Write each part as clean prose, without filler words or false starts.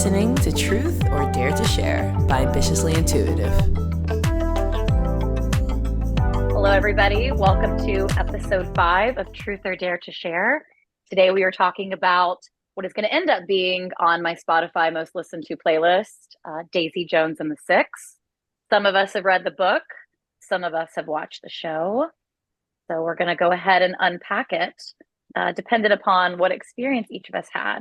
listening to Truth or Dare to Share by Ambitiously Intuitive. Hello, everybody. Welcome to episode 5 of Truth or Dare to Share. Today, we are talking about what is going to end up being on my Spotify most listened to playlist, Daisy Jones and the Six. Some of us have read the book. Some of us have watched the show. So we're going to go ahead and unpack it, dependent upon what experience each of us had.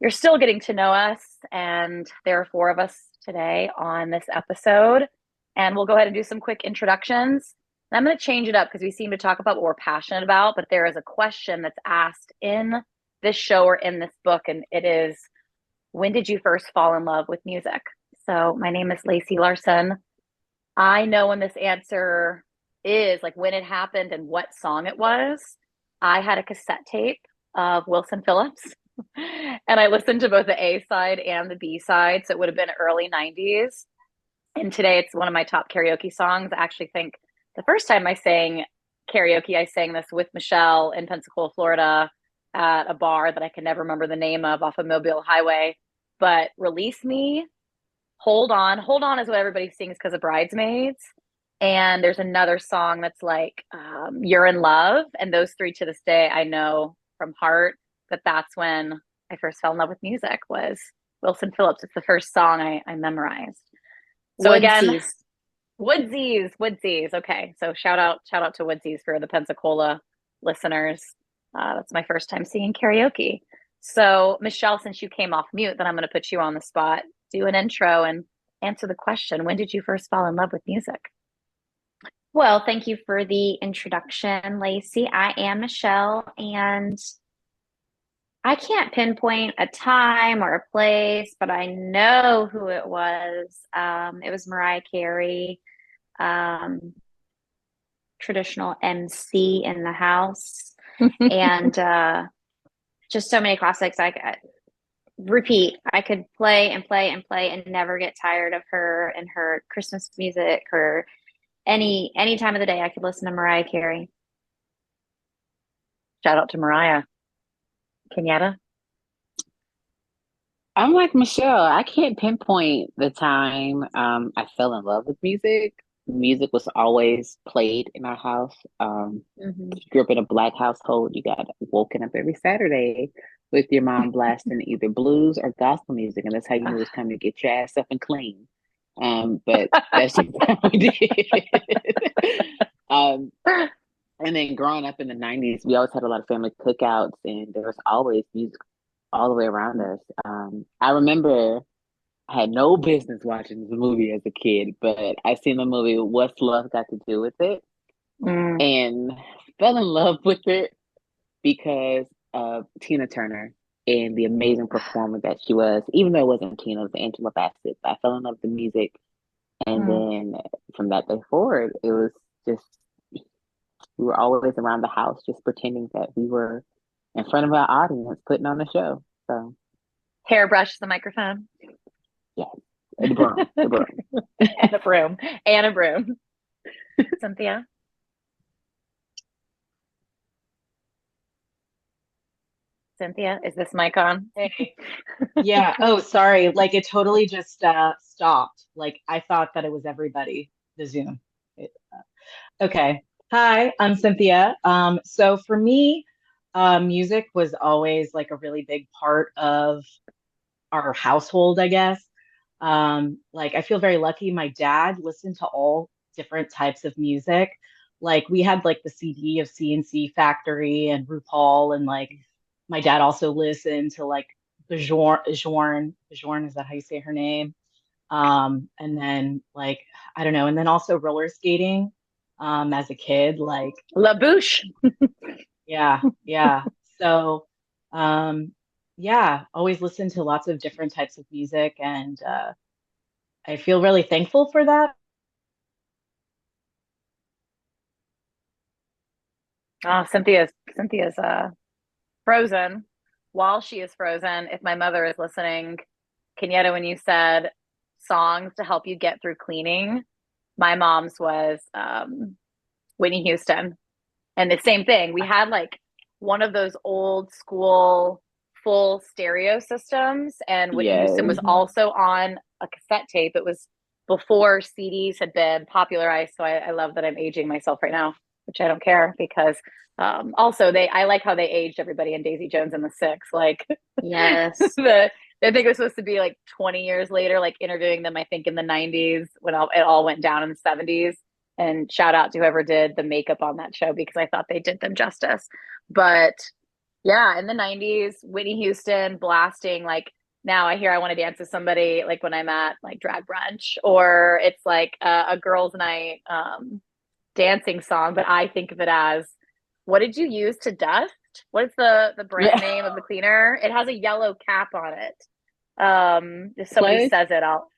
You're still getting to know us, and there are 4 of us today on this episode. And we'll go ahead and do some quick introductions. And I'm going to change it up because we seem to talk about what we're passionate about, but there is a question that's asked in this show or in this book, and it is, when did you first fall in love with music? So my name is Lacey Larson. I know when this answer is, like when it happened and what song it was. I had a cassette tape of Wilson Phillips, and I listened to both the A side and the B side. So it would have been early 90s. And today it's one of my top karaoke songs. I actually think the first time I sang karaoke, I sang this with Michelle in Pensacola, Florida, at a bar that I can never remember the name of off of Mobile Highway. But Release Me, Hold On. Hold On is what everybody sings because of Bridesmaids. And there's another song that's like You're in Love. And those 3 to this day, I know from heart. But that's when I first fell in love with music, was Wilson Phillips. It's the first song I memorized. So again, Woodsies. Okay. So shout out to Woodsies for the Pensacola listeners. That's my first time singing karaoke. So Michelle, since you came off mute, then I'm going to put you on the spot. Do an intro and answer the question. When did you first fall in love with music? Well, thank you for the introduction, Lacey. I am Michelle, and I can't pinpoint a time or a place, but I know who it was. It was Mariah Carey, traditional MC in the house, and just so many classics. I repeat. I could play and play and play and never get tired of her and her Christmas music, or any time of the day I could listen to Mariah Carey. Shout out to Mariah. Kenyatta? I'm like Michelle. I can't pinpoint the time I fell in love with music. Music was always played in our house. Grew up in a Black household. You got woken up every Saturday with your mom blasting either blues or gospel music, and that's how you knew it was time to get your ass up and clean. But that's just how we did. And then growing up in the 90s, we always had a lot of family cookouts, and there was always music all the way around us. I remember I had no business watching the movie as a kid, but I seen the movie What's Love Got to Do with It, and fell in love with it because of Tina Turner and the amazing performer that she was. Even though it wasn't Tina, it was Angela Bassett. I fell in love with the music, and then from that day forward, it was just, we were always around the house just pretending that we were in front of our audience putting on a show. So Hairbrush the microphone. Yes. The broom. And a broom. Cynthia? Cynthia, is this mic on? Hey. Yeah. Oh, sorry. Like it totally just stopped. Like I thought that it was everybody, the Zoom. Okay. Hi, I'm Cynthia. So for me, music was always like a really big part of our household, I guess. Like I feel very lucky. My dad listened to all different types of music. Like we had like the CD of CNC Factory and RuPaul, and like my dad also listened to like Bjorn, is that how you say her name? And then like I don't know, and then also roller skating as a kid, like La Bouche. yeah. So yeah, always listen to lots of different types of music, and I feel really thankful for that. Oh, Cynthia's frozen. While she is frozen, if my mother is listening, Kenyatta, when you said songs to help you get through cleaning, my mom's was Whitney Houston. And the same thing. We had like one of those old school full stereo systems, and Whitney Yes. Houston was also on a cassette tape. It was before CDs had been popularized. So I love that I'm aging myself right now, which I don't care, because also I like how they aged everybody in Daisy Jones and the Six. Like, Yes. I think it was supposed to be like 20 years later, like interviewing them, I think in the 90s when it all went down in the 70s. And shout out to whoever did the makeup on that show, because I thought they did them justice. But yeah, in the 90s, Whitney Houston blasting, like, now I hear I want to dance with somebody, like when I'm at like drag brunch, or it's like a girls' night dancing song. But I think of it as, what did you use to dust? What is the brand name of the cleaner? It has a yellow cap on it. If somebody Pledge? says it, I'll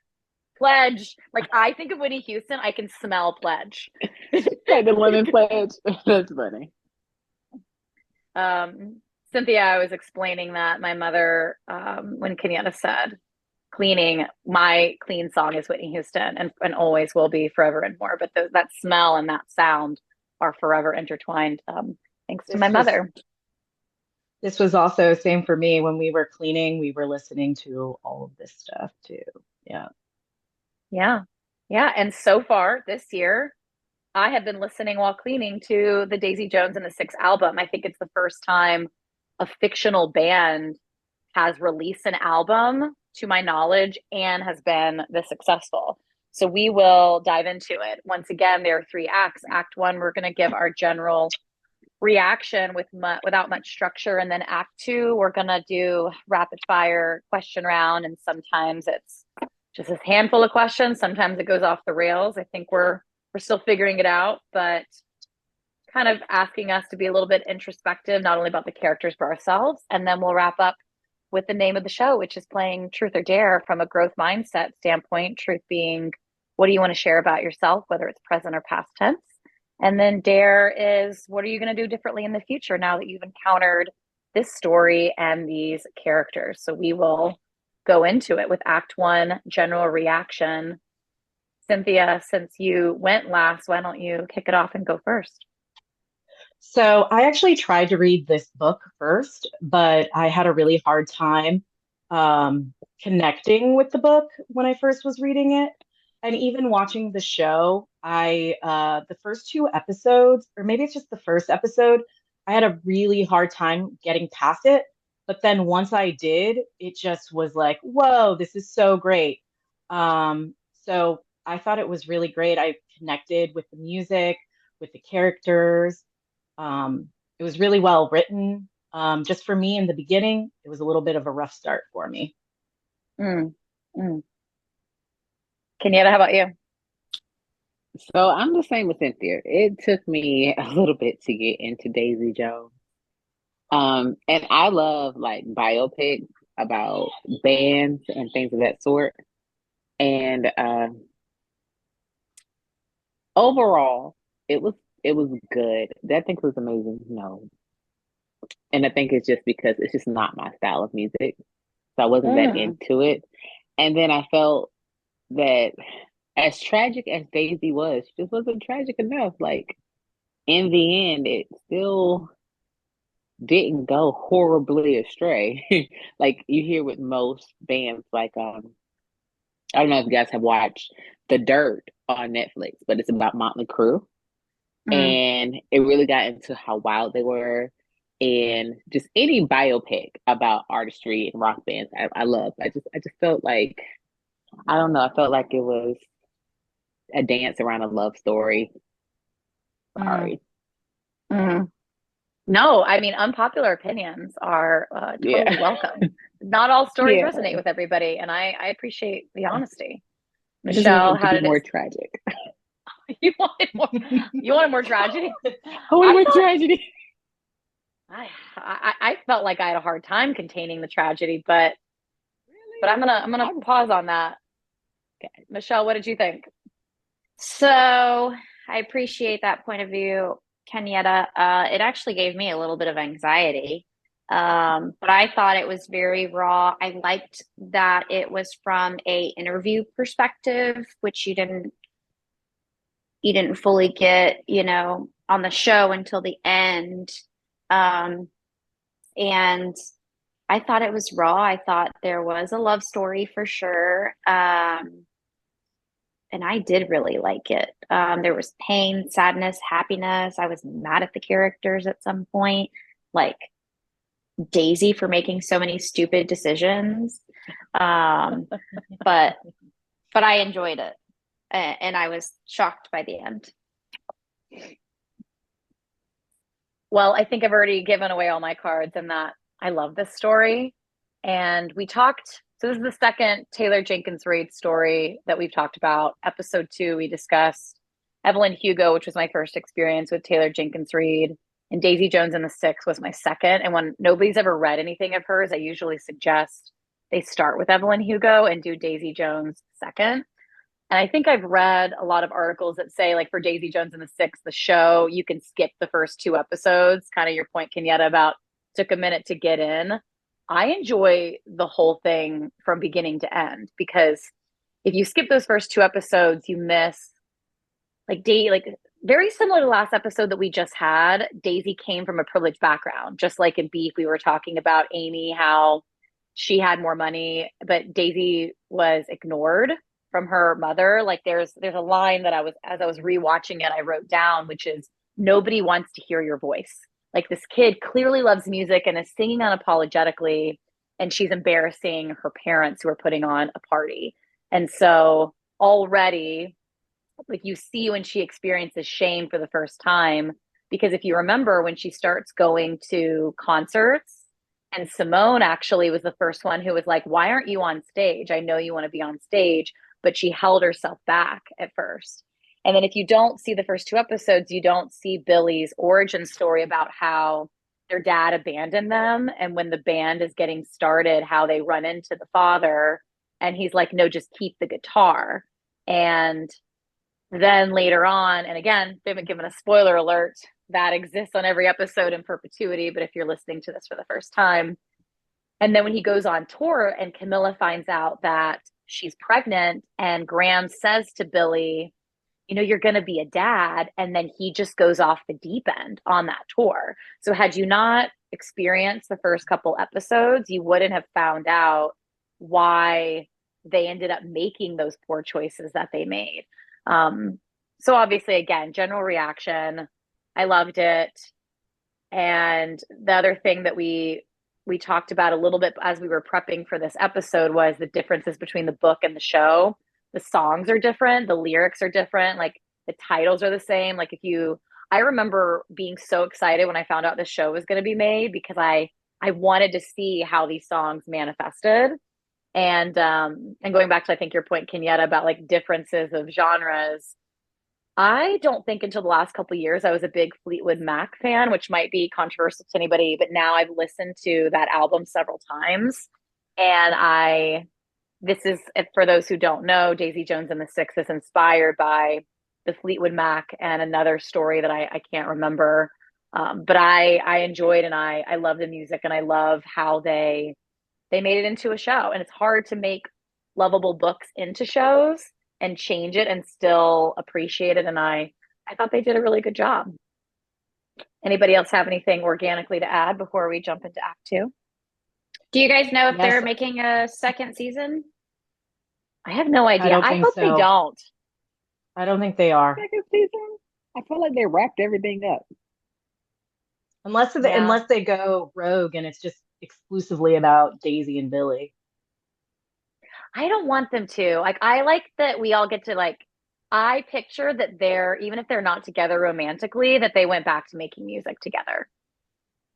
Pledge. Like, I think of Whitney Houston, I can smell Pledge. Like the lemon pledge. That's funny. Cynthia, I was explaining that my mother, when Kenyatta said cleaning, my clean song is Whitney Houston, and always will be forever and more. But that smell and that sound are forever intertwined, thanks to my mother. This was also same for me. When we were cleaning, we were listening to all of this stuff too. Yeah. Yeah. Yeah. And so far this year, I have been listening while cleaning to the Daisy Jones and the Six album. I think it's the first time a fictional band has released an album, to my knowledge, and has been this successful. So we will dive into it. Once again, there are 3 acts. Act 1, we're going to give our general reaction without much structure. And then Act 2, we're going to do rapid fire question round. And sometimes it's just a handful of questions. Sometimes it goes off the rails. I think we're still figuring it out, but kind of asking us to be a little bit introspective, not only about the characters, but ourselves. And then we'll wrap up with the name of the show, which is playing Truth or Dare from a growth mindset standpoint. Truth being, what do you want to share about yourself, whether it's present or past tense? And then Dare is, what are you going to do differently in the future now that you've encountered this story and these characters? So we will go into it with Act 1, general reaction. Cynthia, since you went last, why don't you kick it off and go first? So I actually tried to read this book first, but I had a really hard time connecting with the book when I first was reading it. And even watching the show, the first 2 episodes, or maybe it's just the first episode, I had a really hard time getting past it. But then once I did, it just was like, whoa, this is so great. So I thought it was really great. I connected with the music, with the characters. It was really well written. Just for me in the beginning, it was a little bit of a rough start for me. Mm, mm. Kenyatta, how about you? So I'm the same with Cynthia. It took me a little bit to get into Daisy Jones. And I love like biopics about bands and things of that sort. And overall, it was good. That thing was amazing. No. And I think it's just because it's just not my style of music. So I wasn't that into it. And then I felt that as tragic as Daisy was, she just wasn't tragic enough. Like, in the end, it still didn't go horribly astray. Like you hear with most bands, like I don't know if you guys have watched The Dirt on Netflix, but it's about Motley Crue. And it really got into how wild they were, and just any biopic about artistry and rock bands I love. I just felt like, I don't know, I felt like it was a dance around a love story. Sorry. No, I mean, unpopular opinions are totally welcome. Not all stories resonate with everybody, and I appreciate the honesty. Michelle, how did more it? tragic? You wanted more. You wanted more tragedy. I wanted more tragedy. I felt like I had a hard time containing the tragedy, but I'm gonna pause on that. Okay. Michelle, what did you think? So I appreciate that point of view, Kenyatta. It actually gave me a little bit of anxiety, but I thought it was very raw. I liked that it was from a interview perspective, which you didn't fully get, on the show until the end. And I thought it was raw. I thought there was a love story for sure. And I did really like it. There was pain, sadness, happiness. I was mad at the characters at some point, like Daisy for making so many stupid decisions. But I enjoyed it, and I was shocked by the end. Well, I think I've already given away all my cards in that I love this story. And we talked, so this is the second Taylor Jenkins Reid story that we've talked about. Episode 2, we discussed Evelyn Hugo, which was my first experience with Taylor Jenkins Reid, and Daisy Jones and the Six was my second. And when nobody's ever read anything of hers, I usually suggest they start with Evelyn Hugo and do Daisy Jones second. And I think I've read a lot of articles that say, like, for Daisy Jones and the Six, the show, you can skip the first 2 episodes. Kind of your point, Kenyatta, about took a minute to get in. I enjoy the whole thing from beginning to end, because if you skip those first 2 episodes, you miss like very similar to the last episode that we just had. Daisy came from a privileged background, just like in Beef, we were talking about Amy, how she had more money, but Daisy was ignored from her mother. Like there's a line that as I was rewatching it, I wrote down, which is, nobody wants to hear your voice. Like, this kid clearly loves music and is singing unapologetically, and she's embarrassing her parents who are putting on a party. And so already, like, you see when she experiences shame for the first time, because if you remember, when she starts going to concerts, and Simone actually was the first one who was like, why aren't you on stage? I know you want to be on stage, but she held herself back at first. And then if you don't see the first 2 episodes, you don't see Billy's origin story about how their dad abandoned them. And when the band is getting started, how they run into the father and he's like, no, just keep the guitar. And then later on, and again, they haven't given a spoiler alert, that exists on every episode in perpetuity. But if you're listening to this for the first time, and then when he goes on tour and Camila finds out that she's pregnant, and Graham says to Billy, you know, you're going to be a dad. And then he just goes off the deep end on that tour. So had you not experienced the first couple episodes, you wouldn't have found out why they ended up making those poor choices that they made. So obviously, again, general reaction, I loved it. And the other thing that we talked about a little bit as we were prepping for this episode was the differences between the book and the show. The songs are different, the lyrics are different, like the titles are the same. Like I remember being so excited when I found out the show was going to be made, because I wanted to see how these songs manifested. And going back to, I think, your point, Kenyatta, about like differences of genres, I don't think until the last couple of years I was a big Fleetwood Mac fan, which might be controversial to anybody, but now I've listened to that album several times. And this is, for those who don't know, Daisy Jones and the Six is inspired by the Fleetwood Mac and another story that I can't remember. But I enjoyed, and I love the music, and I love how they made it into a show. And it's hard to make lovable books into shows and change it and still appreciate it. And I thought they did a really good job. Anybody else have anything organically to add before we jump into Act 2? Do you guys know if Yes. they're making a second season? I have no idea. I hope they don't. I don't think they are. Second season? I feel like they wrapped everything up. Unless they go rogue and it's just exclusively about Daisy and Billy. I don't want them to. Like, I like that we all get to, like, I picture that they're, even if they're not together romantically, that they went back to making music together.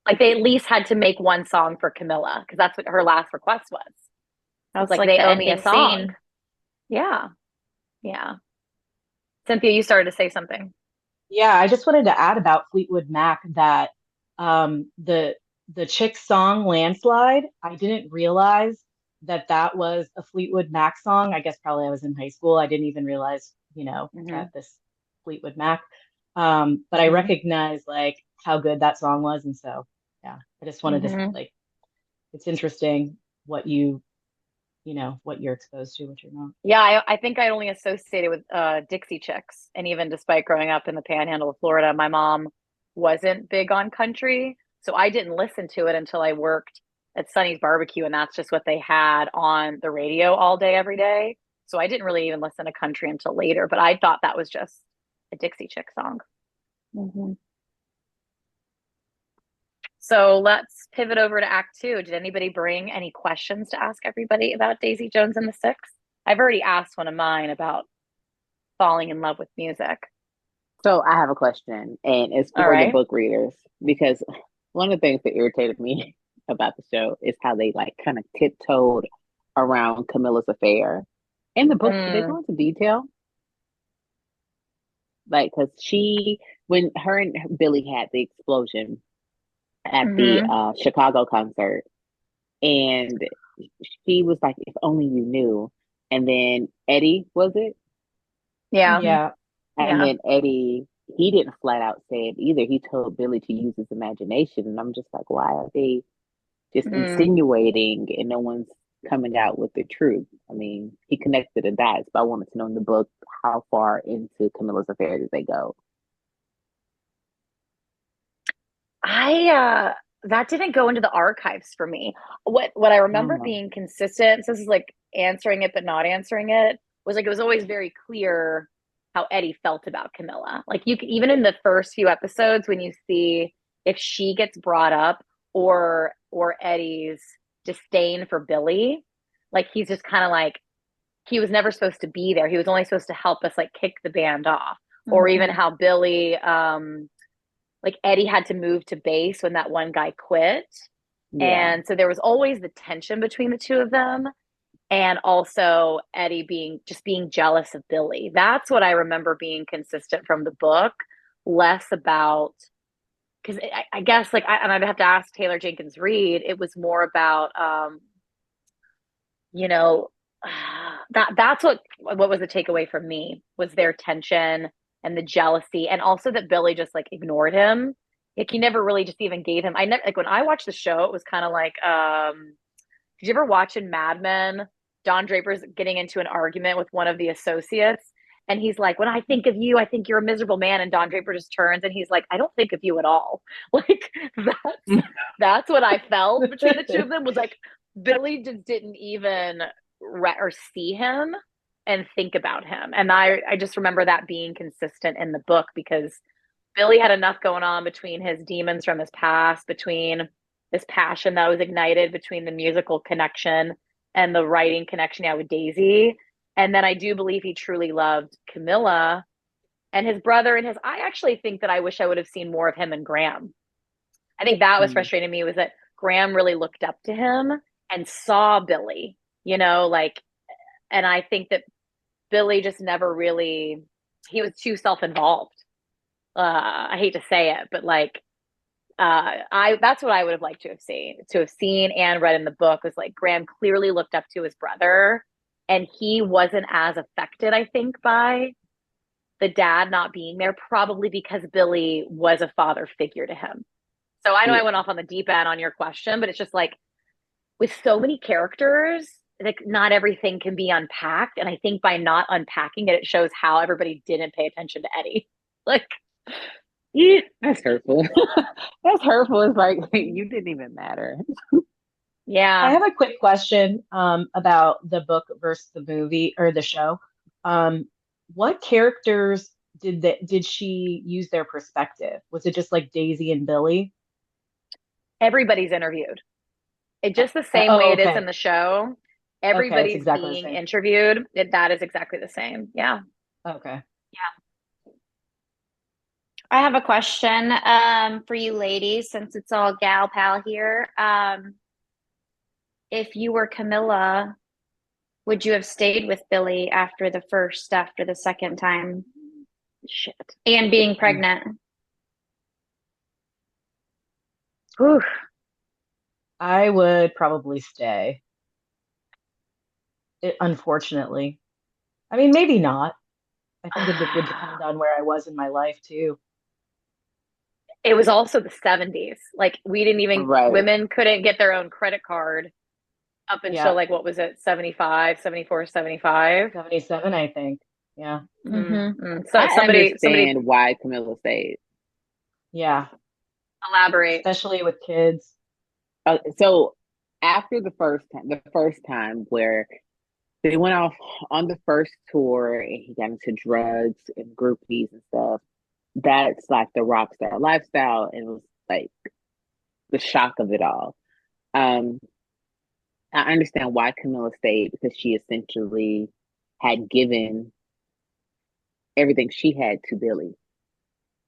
Like, they at least had to make one song for Camila, because that's what her last request was. I was like, they owe me a song. Scene. Yeah. Yeah. Cynthia, you started to say something. Yeah, I just wanted to add about Fleetwood Mac that the chick's song Landslide, I didn't realize that was a Fleetwood Mac song. I guess probably I was in high school. I didn't even realize, that this Fleetwood Mac. But I recognized like how good that song was. And so, yeah, I just wanted to like, it's interesting what what you're exposed to, what you're not. Yeah, I think I only associated with Dixie Chicks. And even despite growing up in the panhandle of Florida, my mom wasn't big on country. So I didn't listen to it until I worked at Sonny's barbecue, and that's just what they had on the radio all day, every day. So I didn't really even listen to country until later, but I thought that was just a Dixie Chick song. Mm-hmm. So let's pivot over to Act Two. Did anybody bring any questions to ask everybody about Daisy Jones and the Six? I've already asked one of mine about falling in love with music. So I have a question, and it's All for the right. book readers, because one of the things that irritated me about the show is how they like kind of tiptoed around Camilla's affair. In the book, did they go into detail? Like, because when her and Billy had the explosion at the Chicago concert, and she was like, "If only you knew." And then Eddie, was it? Yeah. Yeah. And then Eddie, he didn't flat out say it either. He told Billy to use his imagination. And I'm just like, why are they just insinuating and no one's coming out with the truth? I mean, he connected the dots, but I wanted to know in the book, how far into Camilla's affair did they go? That didn't go into the archives for me. What I remember being consistent, so this is like answering it but not answering it, was like it was always very clear how Eddie felt about Camilla. Like you can, even in the first few episodes, when you see if she gets brought up or Eddie's disdain for Billy, like he's just kind of like, he was never supposed to be there. He was only supposed to help us like kick the band off. Or even how Billy like Eddie had to move to base when that one guy quit. And so there was always the tension between the two of them. And also Eddie being jealous of Billy. That's what I remember being consistent from the book, less about, because I guess like, and I'd have to ask Taylor Jenkins Reid, it was more about, you know, that's what was the takeaway from me, was their tension and the jealousy, and also that Billy just like ignored him. Like he never really just even gave him, I never, like when I watched the show, it was kind of like, did you ever watch in Mad Men, Don Draper's getting into an argument with one of the associates, and he's like, when I think of you, I think you're a miserable man, and Don Draper just turns and he's like, I don't think of you at all. Like that's what I felt between the two of them, was like Billy just didn't even or see him and think about him. And I just remember that being consistent in the book, because Billy had enough going on between his demons from his past, between this passion that was ignited between the musical connection and the writing connection he had with Daisy. And then I do believe he truly loved Camilla and his brother and I actually think that I wish I would have seen more of him and Graham. I think that was frustrating to me, was that Graham really looked up to him and saw Billy, you know, like, and I think that Billy just never really, he was too self-involved. I hate to say it, but like, that's what I would have liked to have seen and read in the book, was like Graham clearly looked up to his brother, and he wasn't as affected, I think, by the dad not being there, probably because Billy was a father figure to him. So I know I went off on the deep end on your question, but it's just like, with so many characters, like not everything can be unpacked. And I think by not unpacking it, it shows how everybody didn't pay attention to Eddie. Like, yeah, that's hurtful. That's hurtful. It's like, you didn't even matter. Yeah. I have a quick question about the book versus the movie or the show. What characters did she use their perspective? Was it just like Daisy and Billy? Everybody's interviewed. It's just the same way it is in the show. Everybody's exactly being interviewed. That is exactly the same. Yeah. Okay. Yeah. I have a question for you ladies, since it's all gal pal here. If you were Camilla, would you have stayed with Billy after the second time? Shit. And being pregnant? Whew. I would probably stay. Unfortunately. I mean, maybe not. I think it would depend on where I was in my life too. It was also the 70s. Like we didn't even, women couldn't get their own credit card up until like, what was it? 75, 74, 75? 77, I think. Yeah. So I understand why Camilla stayed. Yeah. Elaborate. Especially with kids. So after the first time where they went off on the first tour and he got into drugs and groupies and stuff, that's like the rock star lifestyle, and it was like the shock of it all. Um, I understand why Camilla stayed, because she essentially had given everything she had to Billy.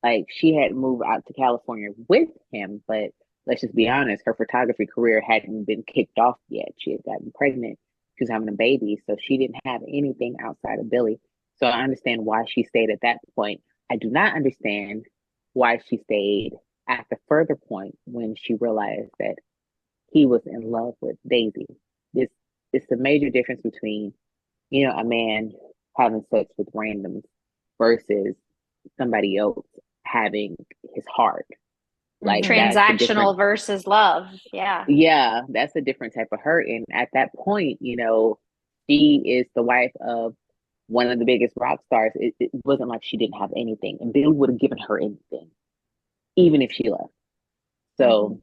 Like, she had moved out to California with him, but let's just be honest, her photography career hadn't been kicked off yet. She had gotten pregnant, she was having a baby, so she didn't have anything outside of Billy. So I understand why she stayed at that point. I do not understand why she stayed at the further point when she realized that he was in love with Daisy. This it's a major difference between, a man having sex with randoms versus somebody else having his heart. Like, that's a different, Transactional versus love. Yeah. yeah, that's a different type of hurt. And at that point, she is the wife of one of the biggest rock stars. It wasn't like she didn't have anything, and Billy would have given her anything, even if she left. So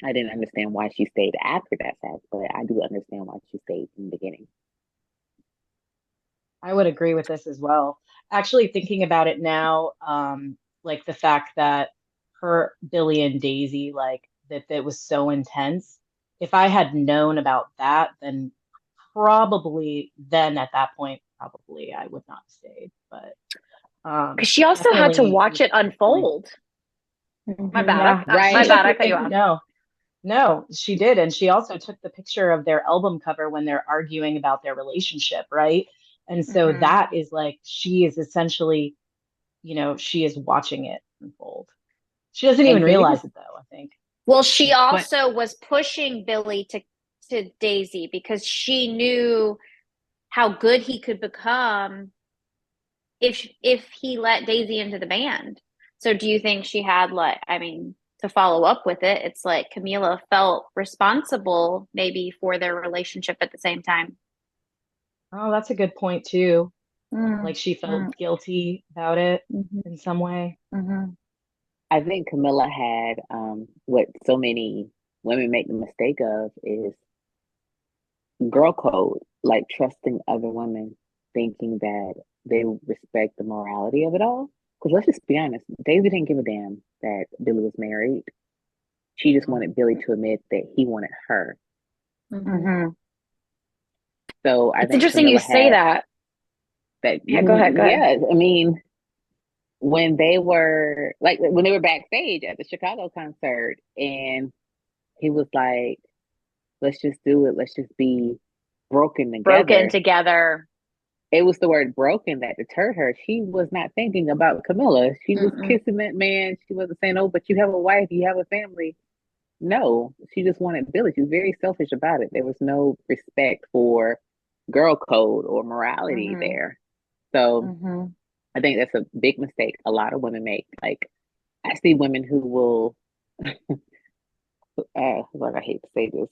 I didn't understand why she stayed after that fact, but I do understand why she stayed in the beginning. I would agree with this as well. Actually, thinking about it now, like the fact that her, Billy and Daisy, like that was so intense. If I had known about that, then probably then at that point, probably I would not have stayed. But Because she also had to definitely watch it unfold. My bad. Yeah, Right. My she bad. took I cut you off. no, she did. And she also took the picture of their album cover when they're arguing about their relationship, right? And so Mhm. that is like, she is essentially, she is watching it unfold. She doesn't And even can we realize just, it though, I think. Well, she but also was pushing Billy to Daisy because she knew how good he could become if he let Daisy into the band. So do you think she had to follow up with it, it's like Camila felt responsible maybe for their relationship at the same time. Oh, that's a good point too. Mm, Like she mm, felt guilty about it mhm, in some way. mhm. I think Camilla had what so many women make the mistake of is girl code, like trusting other women, thinking that they respect the morality of it all. Because let's just be honest, Daisy didn't give a damn that Billy was married. She just Mhm. wanted Billy to admit that he wanted her. Mhm. So I It's think interesting you Camilla say had that. that. Yeah, go ahead. Go ahead. Yeah, I mean, when they were backstage at the Chicago concert, and he was like, "Let's just do it. Let's just be broken Broken together." together. It was the word broken that deterred her. She was not thinking about Camilla. She was Mm-mm. kissing that man. She wasn't saying, "Oh, but you have a wife, you have a family." No, she just wanted Billy. She was very selfish about it. There was no respect for girl code or morality Mhm. there. So Mhm. I think that's a big mistake a lot of women make. Like, I see women who will, like, I hate to say this,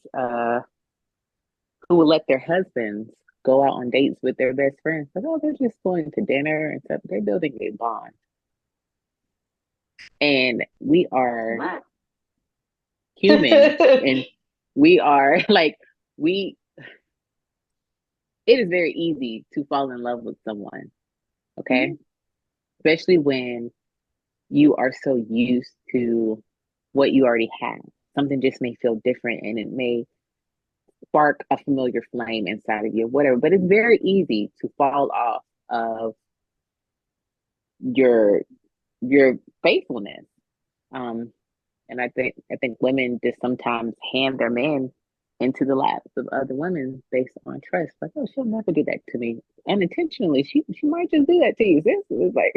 who will let their husbands go out on dates with their best friends. Like, oh, they're just going to dinner and stuff. They're building a bond. And we are What? human, and we are like, we, it is very easy to fall in love with someone, okay? Especially when you are so used to what you already have. Something just may feel different, and it may spark a familiar flame inside of you, whatever. But it's very easy to fall off of your faithfulness. Um, and I think women just sometimes hand their men into the laps of other women based on trust. Like, oh, she'll never do that to me unintentionally. She might just do that to you. This is like,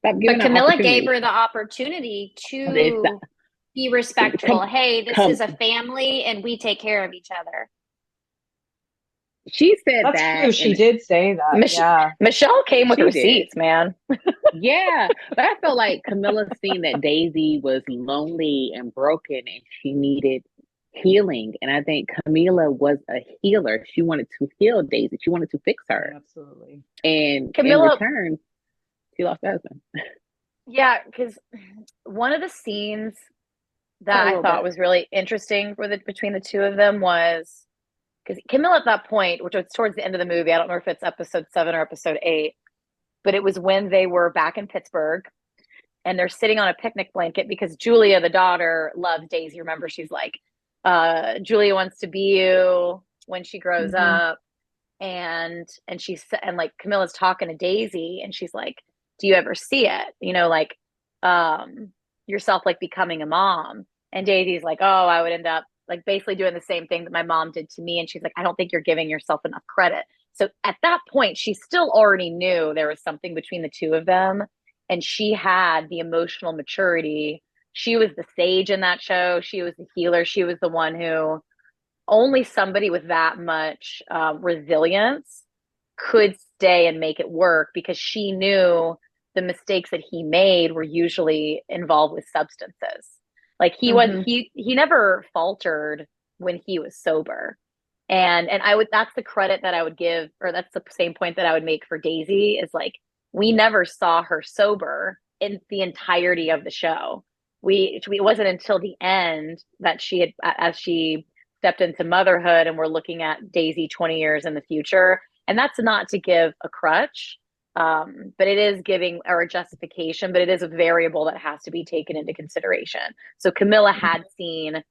stop But giving her Camilla gave opportunities. her the opportunity It's to be respectful. come Hey, this come. is a family and we take care of each other. She said That's true. that, She and did say that. Yeah. Michelle came with she did. receipts, man. Yeah, but I felt like Camilla seen that Daisy was lonely and broken, and she needed healing. And I think Camila was a healer. She wanted to heal Daisy. She wanted to fix her. Absolutely. And in Camilla, return, she lost her husband. yeah, because one of the scenes that I little thought bit. was really interesting between the two of them was because Camilla at that point, which was towards the end of the movie, I don't know if it's episode 7 or episode 8, but it was when they were back in Pittsburgh and they're sitting on a picnic blanket because Julia, the daughter, loves Daisy. Remember, she's like, Julia wants to be you when she grows up. And she's and like Camilla's talking to Daisy and she's like, do you ever see it? Like yourself like becoming a mom. And Daisy's like, oh, I would end up like basically doing the same thing that my mom did to me. And she's like, I don't think you're giving yourself enough credit. So at that point, she still already knew there was something between the two of them. And she had the emotional maturity. She was the sage in that show. She was the healer. She was the one who only somebody with that much resilience could stay and make it work because she knew the mistakes that he made were usually involved with substances. Like he never faltered when he was sober. And I would, that's the credit that I would give, or that's the same point that I would make for Daisy is like, we never saw her sober in the entirety of the show. It wasn't until the end that she had, as she stepped into motherhood and we're looking at Daisy 20 years in the future. And that's not to give a crutch, but it is giving or a justification, but it is a variable that has to be taken into consideration. So Camilla had seen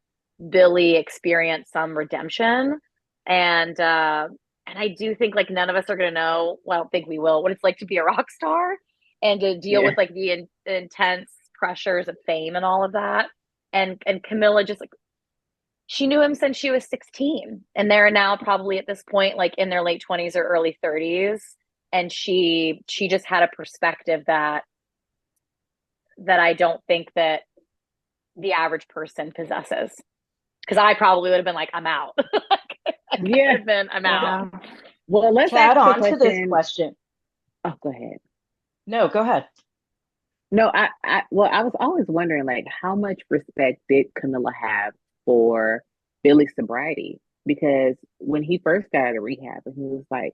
Billy experience some redemption. And I do think like none of us are going to know, well, I don't think we will, what it's like to be a rock star and to deal with like the intense pressures of fame and all of that. And Camilla just like, she knew him since she was 16 and they're now probably at this point like in their late 20s or early 30s, and she just had a perspective that I don't think that the average person possesses, because I probably would have been like, I'm out. I'm out. Well, let's add ask on to this question. Oh, go ahead. No, go ahead. No, I was always wondering, like, how much respect did Camilla have for Billy's sobriety? Because when he first got out of rehab, and he was like,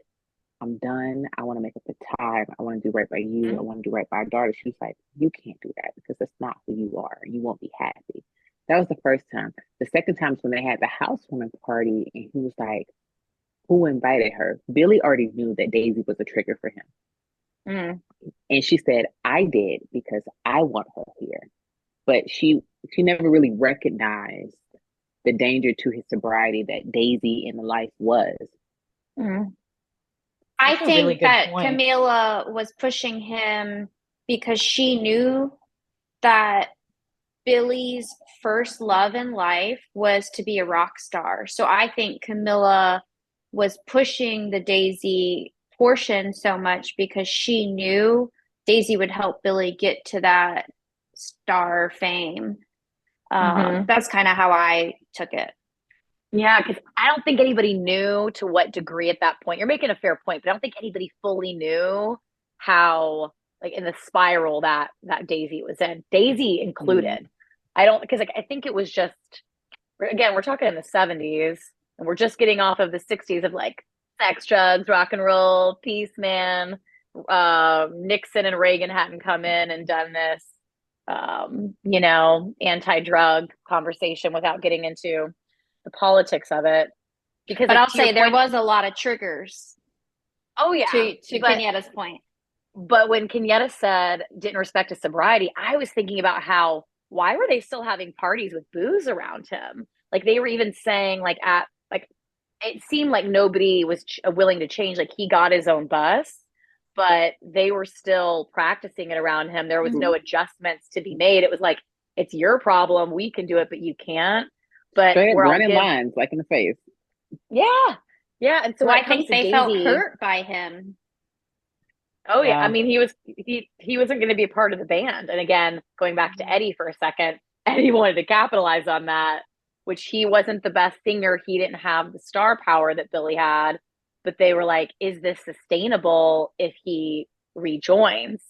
I'm done. I want to make up the time. I want to do right by you. I want to do right by our daughter. She was like, you can't do that because that's not who you are. You won't be happy. That was the first time. The second time was when they had the housewarming party, and he was like, who invited her? Billy already knew that Daisy was a trigger for him. And she said, I did because I want her here. But she never really recognized the danger to his sobriety that Daisy in the life was. I That's a think really good that point. Camila was pushing him because she knew that Billy's first love in life was to be a rock star. So I think Camila was pushing the Daisy portion so much because she knew Daisy would help Billy get to that star fame. That's kind of how I took it. Yeah, because I don't think anybody knew to what degree at that point. You're making a fair point, but I don't think anybody fully knew how, like, in the spiral that Daisy was in, Daisy included. I don't, because like I think it was just, again, we're talking in the 70s, and we're just getting off of the 60s of like sex, drugs, rock and roll, peace, man. Nixon and Reagan hadn't come in and done this, anti-drug conversation without getting into the politics of it. Because, but like, I'll say there was a lot of triggers. Oh yeah, to Kenyatta's point. But when Kenyatta said didn't respect his sobriety, I was thinking about why were they still having parties with booze around him? Like they were even saying it seemed like nobody was willing to change. Like he got his own bus, but they were still practicing it around him. There was no adjustments to be made. It was like, it's your problem. We can do it, but you can't. But we're running lines like in the face. Yeah. And so I think they felt hurt by him. Oh yeah. I mean, he wasn't going to be a part of the band. And again, going back to Eddie for a second, Eddie wanted to capitalize on that, which he wasn't the best singer. He didn't have the star power that Billy had, but they were like, is this sustainable if he rejoins?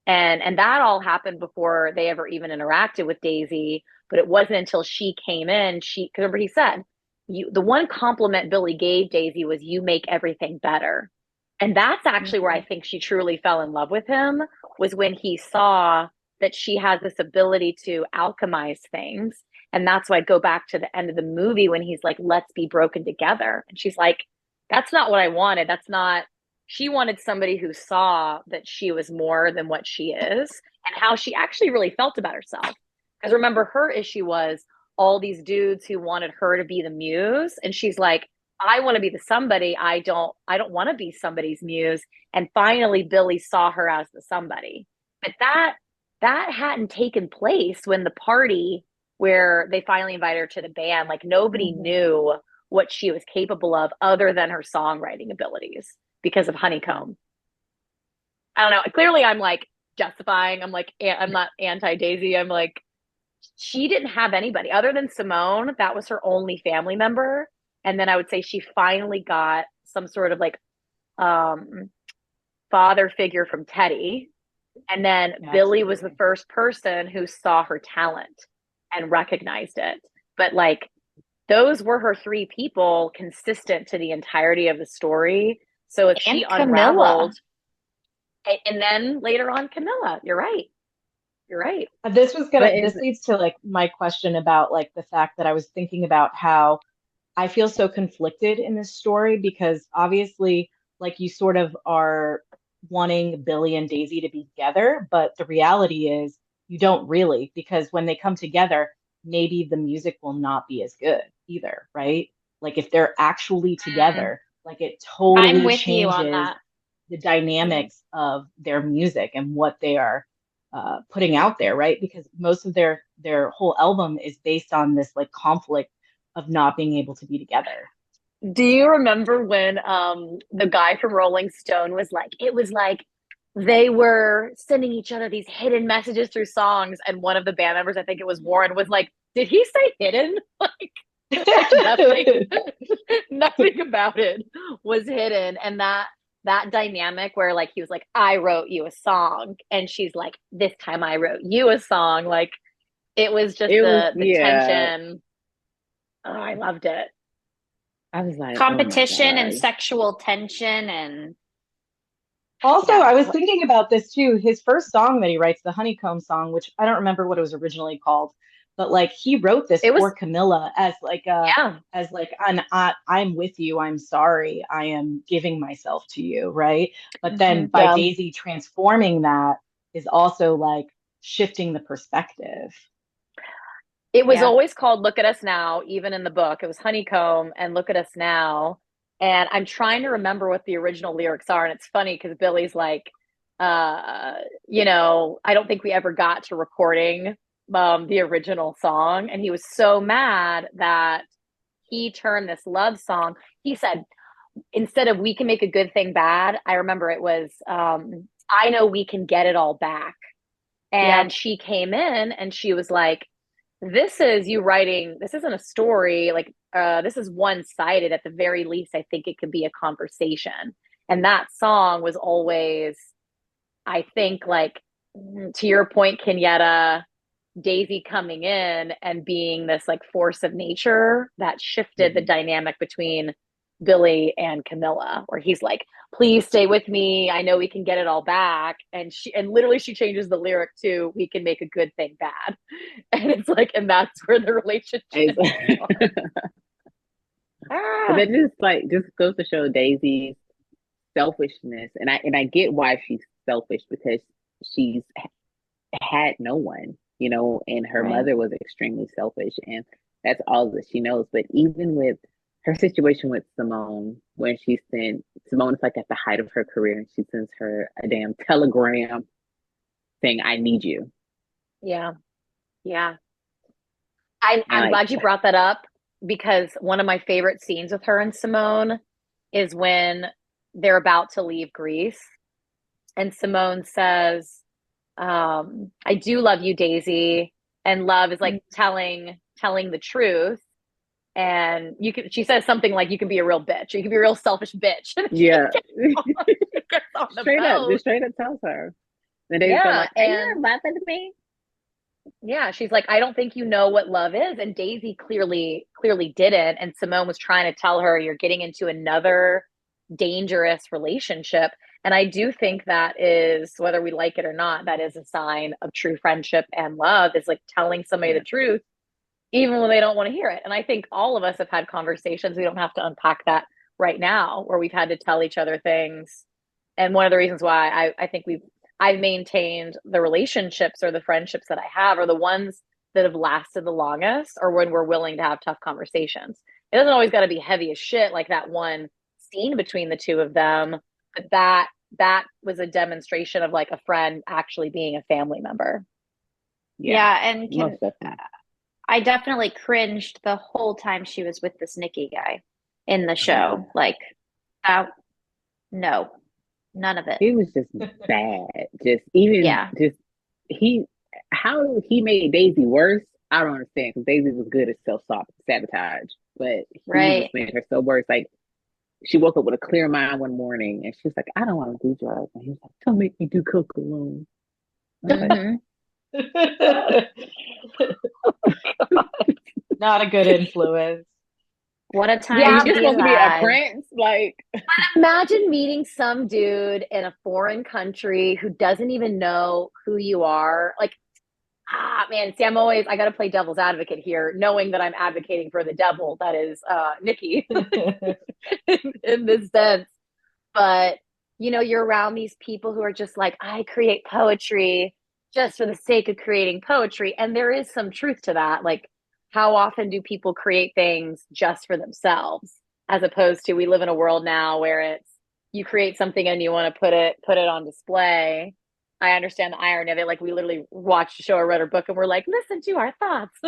And that all happened before they ever even interacted with Daisy. But it wasn't until she came in, because remember he said, the one compliment Billy gave Daisy was, you make everything better. And that's actually where I think she truly fell in love with him, was when he saw that she has this ability to alchemize things. And that's why I go back to the end of the movie when he's like, let's be broken together. And she's like, that's not what I wanted. That's not, she wanted somebody who saw that she was more than what she is and how she actually really felt about herself. Because remember, her issue was all these dudes who wanted her to be the muse. And she's like, I want to be the somebody. I don't want to be somebody's muse. And finally, Billy saw her as the somebody. But that hadn't taken place when the party where they finally invited her to the band, like nobody knew what she was capable of other than her songwriting abilities because of Honeycomb. I don't know. Clearly I'm like justifying. I'm like, I'm not anti-Daisy. I'm like, she didn't have anybody other than Simone. That was her only family member. And then I would say she finally got some sort of like father figure from Teddy. And then Billy was the first person who saw her talent and recognized it. But like, those were her three people consistent to the entirety of the story. So if she unraveled, and then later on, Camilla, you're right. This leads to like my question about like the fact that I was thinking about how I feel so conflicted in this story, because obviously like you sort of are wanting Billy and Daisy to be together, but the reality is you don't really, because when they come together, maybe the music will not be as good either, right? Like if they're actually together, like it totally changes the dynamics of their music and what they are putting out there, right? Because most of their whole album is based on this like conflict of not being able to be together. Do you remember when the guy from Rolling Stone was like, it was like they were sending each other these hidden messages through songs, and one of the band members, I think it was Warren, was like, did he say hidden? Like nothing about it was hidden. And that dynamic where like he was like, I wrote you a song, and she's like, this time I wrote you a song. Like it was just the tension. Oh, I loved it. I was like, competition and sexual tension. And also I was thinking about this too. His first song that he writes, the Honeycomb song, which I don't remember what it was originally called, but like he wrote this for Camilla as like I'm with you, I'm sorry, I am giving myself to you, right? But then by Daisy transforming that is also like shifting the perspective. It was always called Look at Us Now, even in the book. It was Honeycomb and Look at Us Now. And I'm trying to remember what the original lyrics are. And it's funny because Billy's like, you know, I don't think we ever got to recording the original song. And he was so mad that he turned this love song. He said, instead of we can make a good thing bad, I remember it was, I know we can get it all back. And she came in and she was like, this is you writing, this isn't a story, like this is one-sided. At the very least, I think it could be a conversation. And that song was always, I think, like, to your point, Kenyatta, Daisy coming in and being this like force of nature that shifted the dynamic between Billy and Camilla, where he's like, please stay with me, I know we can get it all back. And literally she changes the lyric to we can make a good thing bad. And it's like, and that's where the relationship But that just goes to show Daisy's selfishness. And I get why she's selfish, because she's had no one, you know, and her mother was extremely selfish, and that's all that she knows. But even with her situation with Simone, when Simone is like at the height of her career, and she sends her a damn telegram saying, I need you. Yeah. I'm glad you brought that up, because one of my favorite scenes with her and Simone is when they're about to leave Greece. And Simone says, I do love you, Daisy. And love is like telling the truth. And she says something like, you can be a real bitch, or you can be a real selfish bitch. Yeah. Straight up tells her. And Daisy's like, are you laughing at me? Yeah, she's like, I don't think you know what love is. And Daisy clearly didn't. And Simone was trying to tell her, you're getting into another dangerous relationship. And I do think that is, whether we like it or not, that is a sign of true friendship and love, is like telling somebody the truth, even when they don't want to hear it. And I think all of us have had conversations. We don't have to unpack that right now, where we've had to tell each other things. And one of the reasons why I think I've maintained the relationships or the friendships that I have are the ones that have lasted the longest, or when we're willing to have tough conversations. It doesn't always got to be heavy as shit like that one scene between the two of them, but that was a demonstration of like a friend actually being a family member. Yeah, and most definitely. I definitely cringed the whole time she was with this Nikki guy in the show. Like, no, none of it. He was just bad. Just even Yeah. just how he made Daisy worse. I don't understand, because Daisy was good at sabotage, but he Right. just made her so worse. Like, she woke up with a clear mind one morning, and she was like, "I don't want to do drugs," and he was like, "Don't make me do coke alone." I was like, Not a good influence. What a time Yeah, to you're be supposed to be a alive. prince, like. Imagine meeting some dude in a foreign country who doesn't even know who you are. Like, man, see, I got to play devil's advocate here, knowing that I'm advocating for the devil, that is Nikki, in this sense. But, you're around these people who are just like, I create poetry just for the sake of creating poetry. And there is some truth to that. Like, how often do people create things just for themselves, as opposed to, we live in a world now where it's, you create something and you want to put it on display. I understand the irony of it. Like, we literally watched a show or read a book and we're like, listen to our thoughts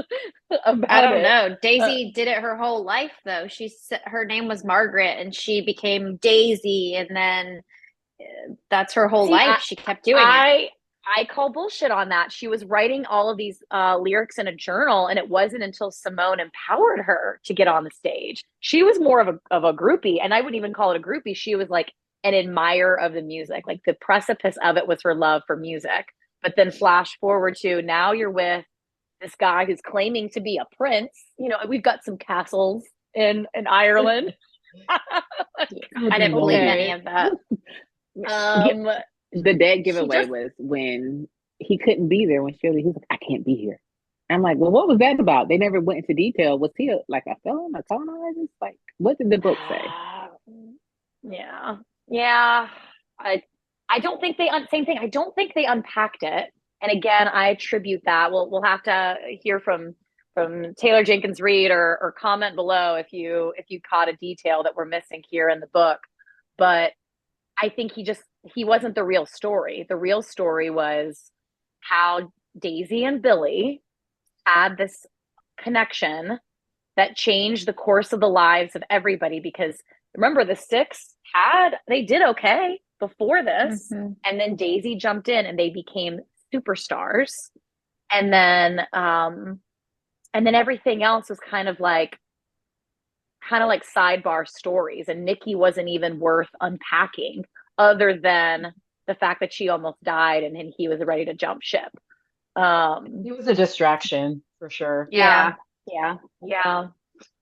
about I don't it. know. Daisy did it her whole life, though. Her name was Margaret, and she became Daisy, and then that's her whole life. She kept doing it. I call bullshit on that. She was writing all of these lyrics in a journal, and it wasn't until Simone empowered her to get on the stage. She was more of a groupie, and I wouldn't even call it a groupie. She was like an admirer of the music. Like, the precipice of it was her love for music. But then flash forward to now, you're with this guy who's claiming to be a prince. We've got some castles in Ireland. I didn't believe any of that. The dead giveaway was when he couldn't be there, when Shirley, he was like, "I can't be here." I'm like, well, what was that about? They never went into detail. Was he like a felon, a colonizer? Like, what did the book say? Yeah. I don't think same thing. I don't think they unpacked it. And again, I attribute that. We'll have to hear from Taylor Jenkins Reid, or comment below if you caught a detail that we're missing here in the book. But I think he wasn't the real story. The real story was how Daisy and Billy had this connection that changed the course of the lives of everybody. Because remember, the Six they did okay before this. Mm-hmm. And then Daisy jumped in and they became superstars. And then everything else was kind of like sidebar stories. And Nikki wasn't even worth unpacking, other than the fact that she almost died and he was ready to jump ship. He was a distraction for sure. Yeah.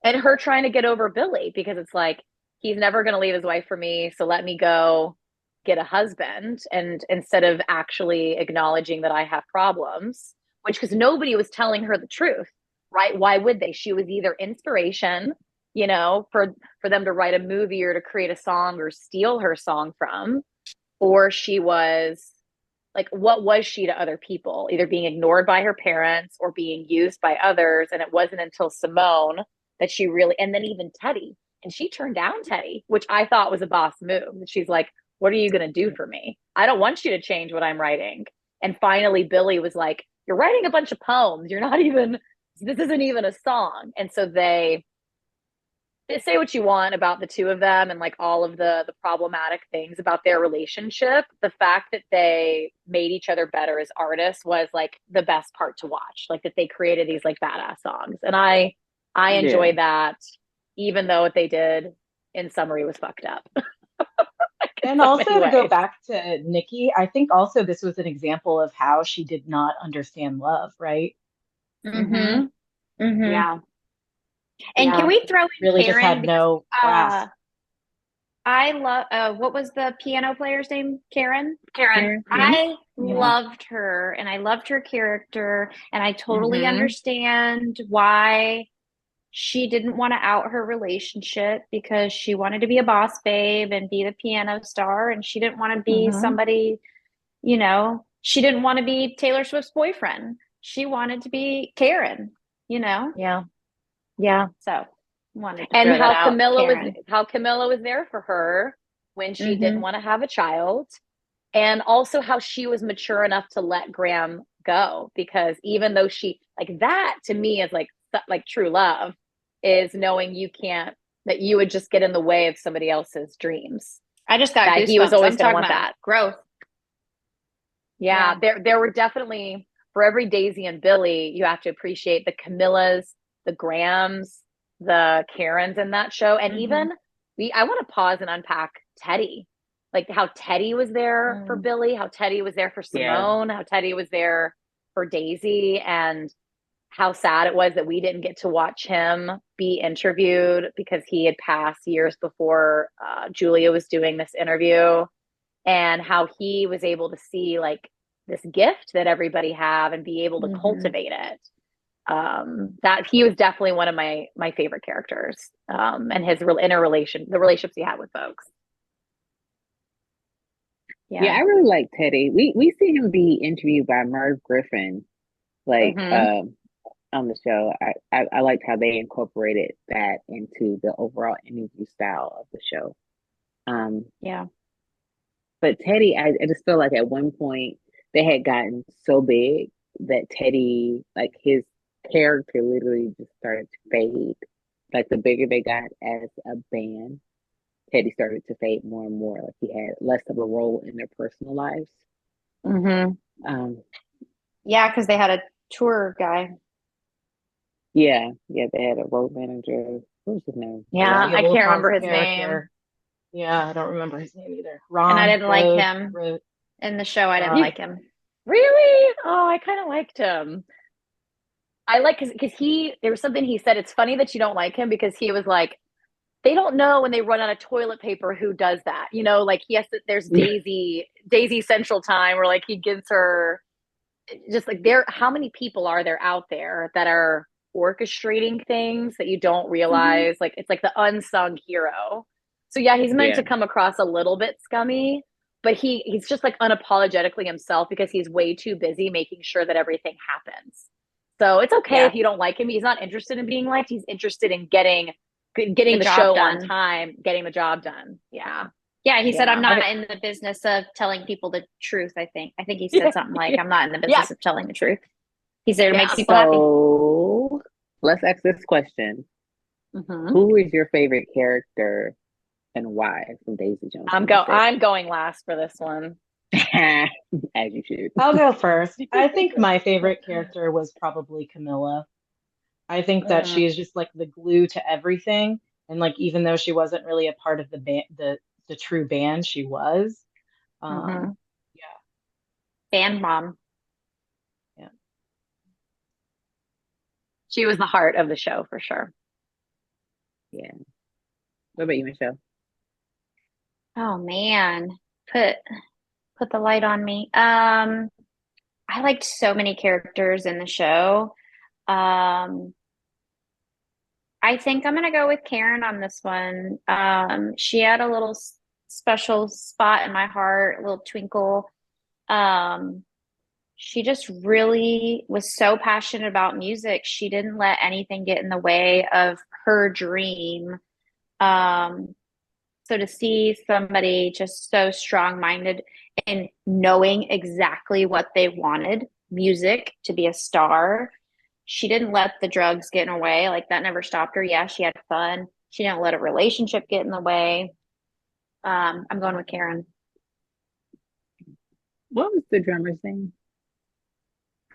And her trying to get over Billy, because it's like, he's never going to leave his wife for me, so let me go get a husband. And instead of actually acknowledging that I have problems, because nobody was telling her the truth, right? Why would they? She was either inspiration, for them to write a movie or to create a song or steal her song from, or she was like, what was she to other people? Either being ignored by her parents or being used by others. And it wasn't until Simone that she really, and then even Teddy, and she turned down Teddy, which I thought was a boss move. She's like, what are you going to do for me? I don't want you to change what I'm writing. And finally, Billy was like, you're writing a bunch of poems. This isn't even a song. And so they say what you want about the two of them and like all of the problematic things about their relationship. The fact that they made each other better as artists was like the best part to watch. Like, that they created these like badass songs. And I enjoyed that, even though what they did in summary was fucked up. And also to go back to Nikki, I think also this was an example of how she did not understand love, right? Mm-hmm. Mm-hmm. Yeah. And can we throw in really Karen? just had no grasp. I love what was the piano player's name? Karen? Karen. I Yeah. loved her and I loved her character, and I totally Mhm. understand why she didn't want to out her relationship because she wanted to be a boss babe and be the piano star, and she didn't want to be Mhm. somebody, she didn't want to be Taylor Swift's boyfriend. She wanted to be Karen, Yeah. Yeah. So wanted to And throw that out, Karen. how Camilla was there for her when she didn't Mhm. want to have a child, and also how she was mature enough to let Graham go, because even though she, like, that to me is like true love, is knowing that you would just get in the way of somebody else's dreams, I just got that he was goosebumps. always I'm going to talking want about that. growth. Yeah, there were definitely, for every Daisy and Billy, you have to appreciate the Camillas, the Grahams, the Karens in that show. And even I want to pause and unpack Teddy. Like how Teddy was there for Billy, how Teddy was there for Simone, how Teddy was there for Daisy, and how sad it was that we didn't get to watch him be interviewed because he had passed years before Julia was doing this interview, and how he was able to see like this gift that everybody have and be able to cultivate it. That he was definitely one of my favorite characters, and his the relationships he had with folks. Yeah, I really like Teddy. We see him be interviewed by Merv Griffin, like on the show. I liked how they incorporated that into the overall interview style of the show. Yeah. But Teddy, I just feel like at one point they had gotten so big that Teddy, like his character literally just started to fade. Like the bigger they got as a band, Teddy started to fade more and more. Like he had less of a role in their personal lives. Yeah, because they had a tour guy. Yeah, they had a road manager. What was his name? Yeah, I can't remember his name. Yeah, I don't remember his name either. Ron. And I didn't like him in the show. I didn't like him. Really? Oh, I kind of liked him. I like because there was something he said. It's funny that you don't like him because he was like, they don't know when they run out of toilet paper who does that. Like there's Daisy Central Time where like he gives her just like how many people are there out there that are orchestrating things that you don't realize? Like it's like the unsung hero. So yeah, he's meant to come across a little bit scummy, but he's just like unapologetically himself because he's way too busy making sure that everything happens. So it's okay if you don't like him. He's not interested in being liked. He's interested in getting the show on time, getting the job done. Yeah. Yeah, he said, I'm not in the business of telling people the truth, I think. I think he said something like, I'm not in the business of telling the truth. He's there to make people happy. So let's ask this question. Who is your favorite character and why from Daisy Jones? I'm going last for this one. As you should. I'll go first. I think my favorite character was probably Camilla. I think that she's just like the glue to everything. And like, even though she wasn't really a part of the band, the true band, she was. Yeah. Band mom. Yeah. She was the heart of the show for sure. Yeah. What about you, Michelle? Oh man, put the light on me. I liked so many characters in the show. I think I'm gonna go with Karen on this one. She had a little special spot in my heart, a little twinkle. She just really was so passionate about music. She didn't let anything get in the way of her dream. So to see somebody just so strong-minded and knowing exactly what they wanted, music, to be a star, she didn't let the drugs get in her way. Like that never stopped her. Yeah, she had fun. She didn't let a relationship get in the way. I'm going with Karen. What was the drummer's name?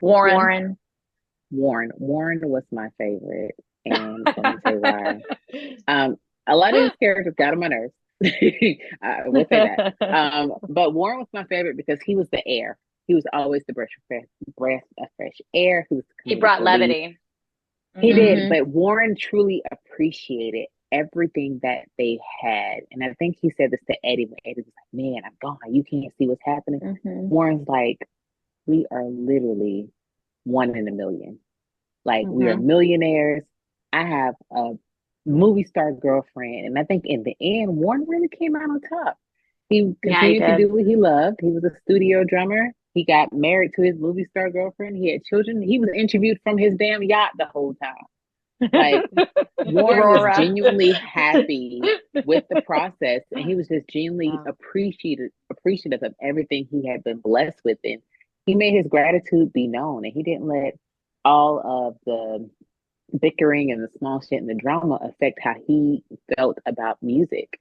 Warren. Warren was my favorite, and let me say why. A lot of these characters got on my nerves. I will say that. But Warren was my favorite because he was the air. He was always the breath of fresh air. He brought levity. He did, but Warren truly appreciated everything that they had. And I think he said this to Eddie when Eddie was like, man, I'm gone. You can't see what's happening. Warren's like, we are literally one in a million. Like, we are millionaires. I have a movie star girlfriend. And I think in the end, Warren really came out on top. He continued to do what he loved. He was a studio drummer. He got married to his movie star girlfriend. He had children. He was interviewed from his damn yacht the whole time. Like, Warren was genuinely happy with the process, and he was just genuinely appreciative of everything he had been blessed with. And he made his gratitude be known, and he didn't let all of the bickering and the small shit and the drama affect how he felt about music.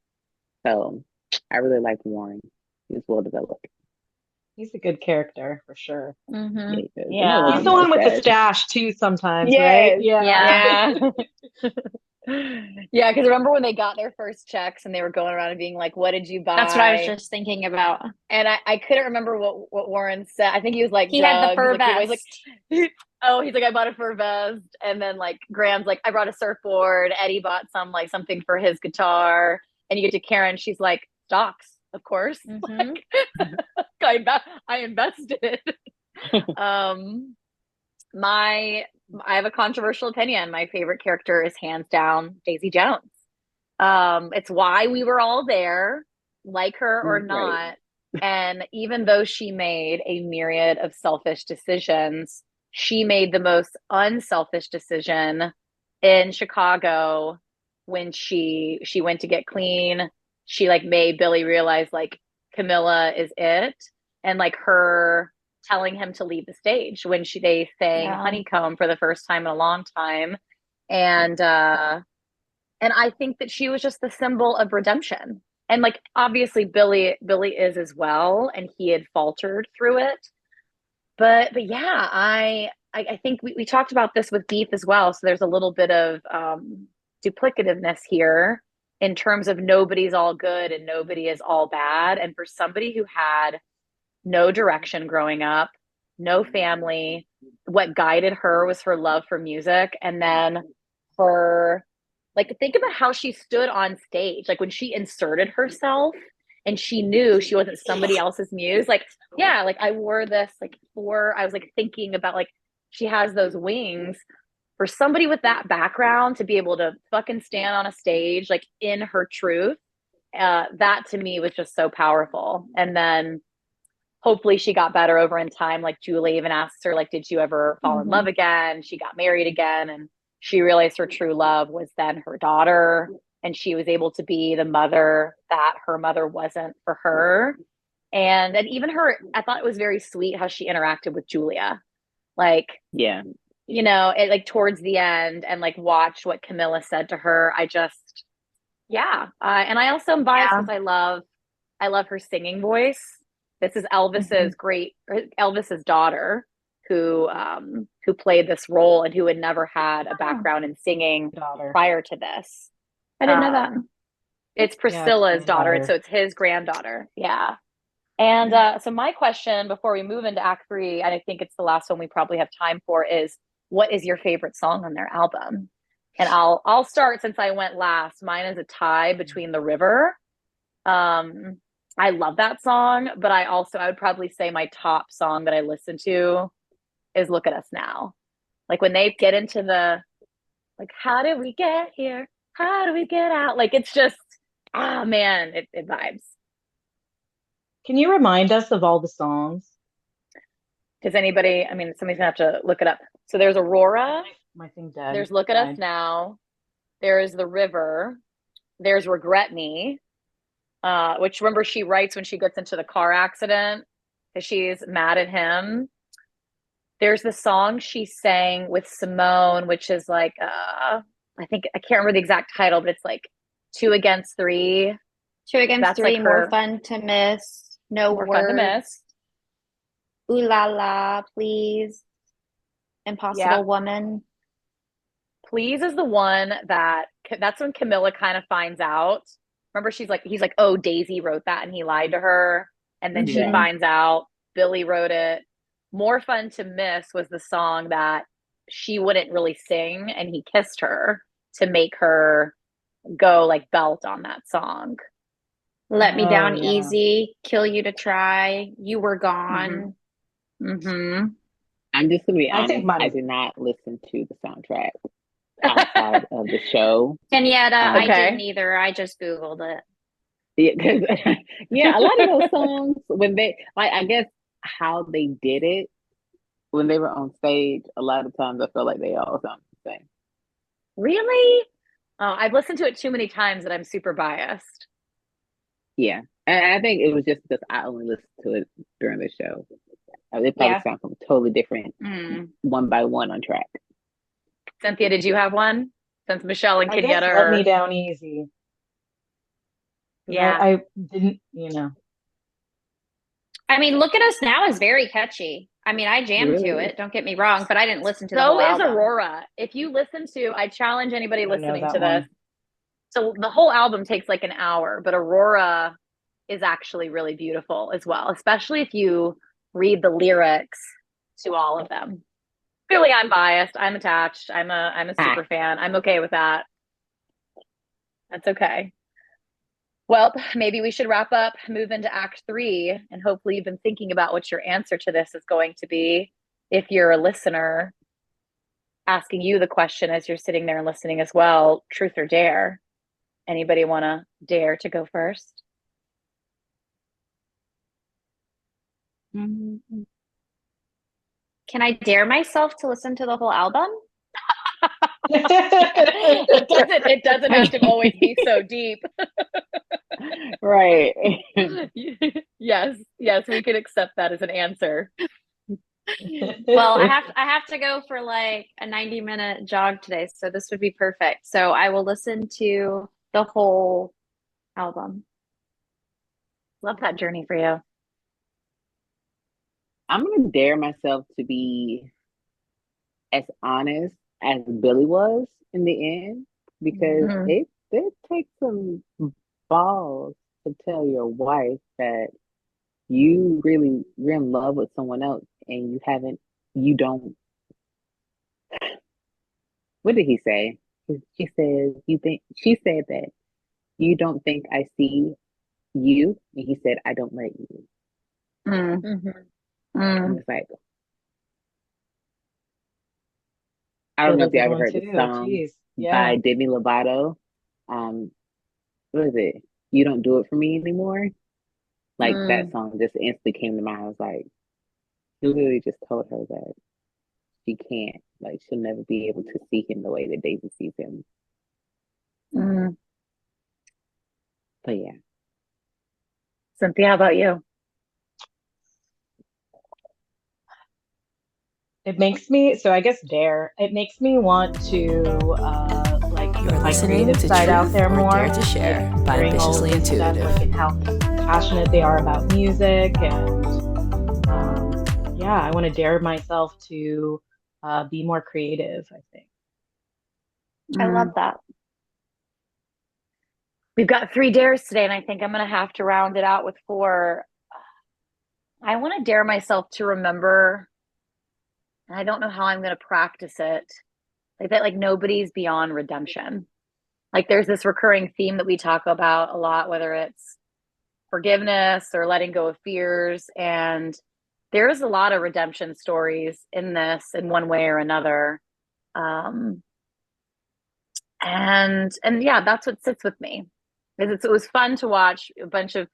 So I really like Warren. He was well developed. He's a good character for sure. Yeah. He's the one with the stash too sometimes, Yes. right? Yeah. Yeah, because remember when they got their first checks and they were going around and being like, what did you buy? That's what I was just thinking about. And I couldn't remember what Warren said. I think he was like, he had the fur vest. He's like, I bought a fur vest. And then like Graham's like, I brought a surfboard. Eddie bought something for his guitar. And you get to Karen, she's like, stocks, of course. Like, I invested. I have a controversial opinion. My favorite character is hands down Daisy Jones. It's why we were all there, like her or not. And even though she made a myriad of selfish decisions, she made the most unselfish decision in Chicago when she went to get clean. She like made Billy realize like Camila is it, and like her telling him to leave the stage when they sang Honeycomb for the first time in a long time. And I think that she was just the symbol of redemption. And like, obviously Billy is as well. And he had faltered through it. But yeah, I think we talked about this with Beef as well. So there's a little bit of duplicativeness here in terms of nobody's all good and nobody is all bad. And for somebody who had no direction growing up, no family, what guided her was her love for music. And then her, like, think about how she stood on stage, like when she inserted herself and she knew she wasn't somebody else's muse. Like, yeah, like I wore this like I was like thinking about like, she has those wings. For somebody with that background to be able to fucking stand on a stage like in her truth, that to me was just so powerful. And then hopefully she got better over in time. Like Julie even asked her, like, did you ever fall in love again? She got married again, and she realized her true love was then her daughter, and she was able to be the mother that her mother wasn't for her. And even her, I thought it was very sweet how she interacted with Julia. Like, you know, it like towards the end, and like watch what Camilla said to her. I just, and I also am biased because I love her singing voice. This is Elvis's daughter who played this role and who had never had a background in singing prior to this. I didn't know that. It's Priscilla's daughter, and so it's his granddaughter. Yeah. And so my question before we move into Act 3, and I think it's the last one we probably have time for, is what is your favorite song on their album? And I'll start since I went last. Mine is a tie between The River. I love that song, but I would probably say my top song that I listen to is Look at Us Now. Like when they get into the, like, how did we get here? How do we get out? Like, it's just, man, it vibes. Can you remind us of all the songs? Does anybody, I mean, somebody's gonna have to look it up. So there's Aurora. My thing dead. There's Look at Us Now. There's The River. There's Regret Me. Which remember she writes when she gets into the car accident because she's mad at him. There's the song she sang with Simone, which is like, I think, I can't remember the exact title, but it's like 2 Against 3. 2 Against 3, like More Fun to Miss. No More Words. Fun to Miss. Ooh La La, Please. Impossible Woman. Please is the one that's when Camilla kind of finds out. Remember, he's like, oh, Daisy wrote that and he lied to her. And then she finds out Billy wrote it. More Fun to Miss was the song that she wouldn't really sing, and he kissed her to make her go like belt on that song. Let Me Oh, Down yeah. Easy, Kill You to Try, You Were Gone. Mm-hmm. I'm just gonna be I think honest. mine I is did not listen to the soundtrack outside of the show. Kenyatta, I Okay. didn't either. I just Googled it. Yeah, 'cause yeah, a lot of those songs when they like, I guess how they did it when they were on stage. A lot of times, I feel like they all sound the same. Really? Oh, I've listened to it too many times that I'm super biased. Yeah, and I think it was just because I only listened to it during the show. They probably Yeah. sound totally different one by one on track. Cynthia, did you have one? Since Michelle and I guess Kenyatta Let Me are, Down Easy. 'Cause yeah. I didn't, I mean, Look at Us Now is very catchy. I mean, I jammed to Really? it. Don't get me wrong, but I didn't listen to the So whole is album. Aurora. If you listen to, I challenge anybody I don't know listening that to this. one. So the whole album takes like an hour, but Aurora is actually really beautiful as well, especially if you read the lyrics to all of them. Clearly, I'm biased. I'm attached. I'm a Ah, super fan. I'm okay with that. That's okay. Well, maybe we should wrap up, move into Act 3, and hopefully you've been thinking about what your answer to this is going to be. If you're a listener, asking you the question as you're sitting there and listening as well, truth or dare? Anybody want to dare to go first? Can I dare myself to listen to the whole album? It doesn't have to always be so deep. right. Yes, we can accept that as an answer. Well, I have to go for like a 90-minute jog today, so this would be perfect. So I will listen to the whole album. Love that journey for you. I'm gonna dare myself to be as honest as Billy was in the end because it takes some balls to tell your wife that you're in love with someone else and you don't. What did he say? She said that you don't think I see you, and he said I don't let you. And it's like, I don't Good know if you good ever one heard too. the song Jeez. by Yeah. Demi Lovato. What is it? You don't do it for me anymore. Like that song just instantly came to mind. I was like, he literally just told her that she can't, like, she'll never be able to see him the way that Daisy sees him. But yeah. Cynthia, how about you? It makes me, so I guess dare. It makes me want to like You're put my listening creative to side out Truth there or more. Dare to Share by hearing all of Ambitiously this stuff, Intuitive. like, and how passionate they are about music, and yeah, I want to dare myself to be more creative, I think. I love that. We've got 3 dares today, and I think I'm going to have to round it out with 4. I want to dare myself to remember, and I don't know how I'm going to practice it, like that, like nobody's beyond redemption. Like there's this recurring theme that we talk about a lot, whether it's forgiveness or letting go of fears. And there's a lot of redemption stories in this in one way or another. And yeah, that's what sits with me. It was fun to watch a bunch of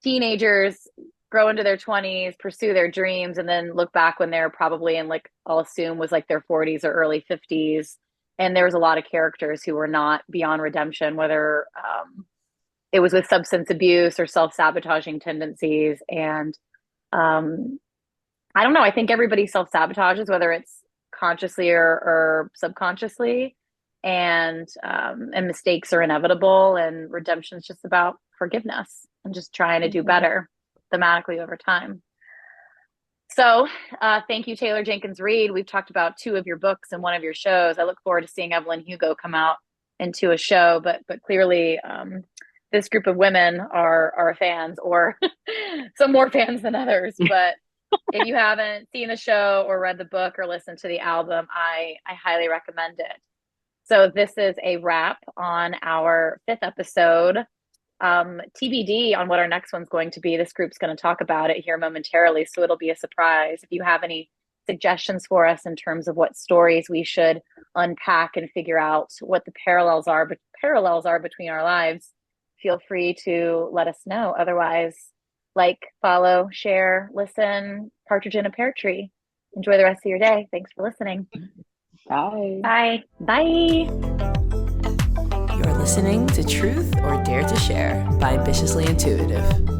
teenagers grow into their 20s, pursue their dreams, and then look back when they're probably in, like, I'll assume was like their 40s or early 50s. And there was a lot of characters who were not beyond redemption, whether it was with substance abuse or self-sabotaging tendencies. And I don't know, I think everybody self-sabotages, whether it's consciously or subconsciously. And mistakes are inevitable, and redemption is just about forgiveness and just trying to do better thematically over time. So thank you, Taylor Jenkins Reid. We've talked about 2 of your books and 1 of your shows. I look forward to seeing Evelyn Hugo come out into a show, but clearly this group of women are fans, or some more fans than others. But if you haven't seen the show or read the book or listened to the album, I highly recommend it. So this is a wrap on our 5th episode. TBD on what our next one's going to be. This group's going to talk about it here momentarily, so it'll be a surprise. If you have any suggestions for us in terms of what stories we should unpack and figure out what the parallels are between our lives, feel free to let us know. Otherwise, like, follow, share, listen, partridge in a pear tree. Enjoy the rest of your day. Thanks for listening. Bye. Bye. Bye. You're listening to Truth or Dare to Share by Ambitiously Intuitive.